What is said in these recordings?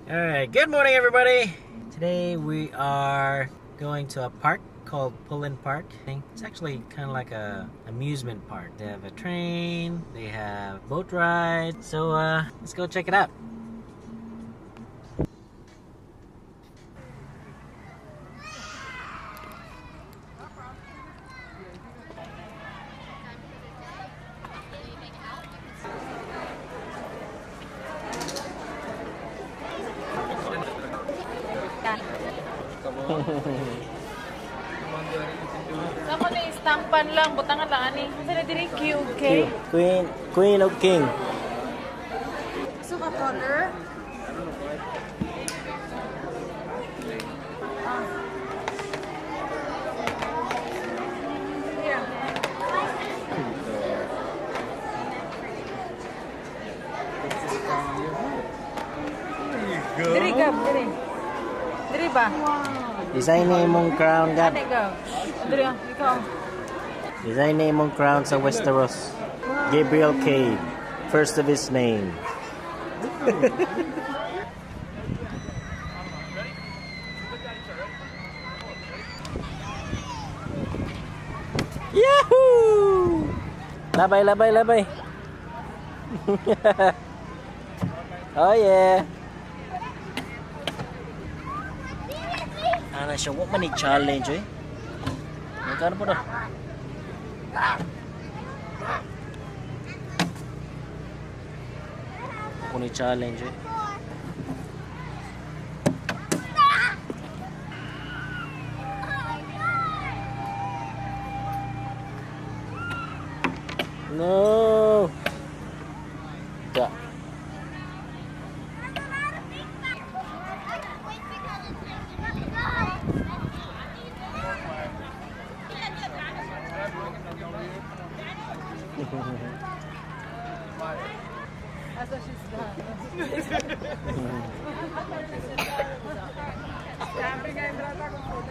Alright, good morning everybody! Today we are going to a park called Pullen Park. It's actually kind of like a amusement park. They have a train, they have boat rides. So let's go check it out. Saan na istampan lang, butangan lang ani. Saan na diri QK? Queen of King. Gusto ka color? Diri ka, diri. Diri ba? Design na imong crown, God. Ano ka? Diri, ikaw. Design na imong crown sa Westeros. Gabriel Cade, first of his name. Yahoo! Labay, labay, labay. Oh yeah. Ano siya, what man i-challenge eh? Magkano po na? Ako ni-challenge eh. No! Ja. Asa she's done. Sabi nga yung brata ko po.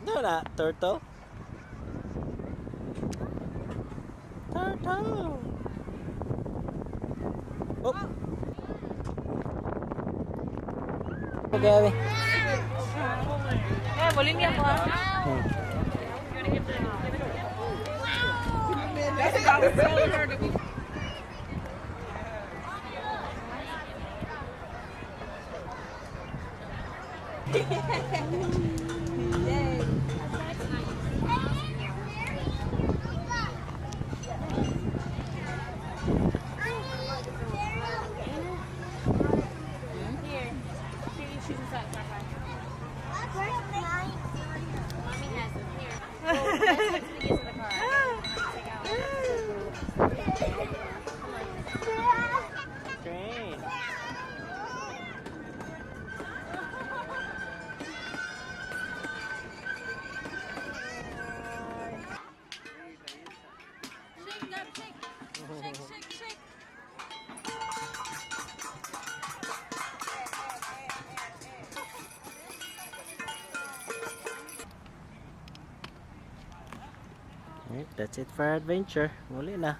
No, not turtle. Turtle. Oh. Okay. Boleh ni ako ah. Train. Alright, that's it for our adventure. Muli na.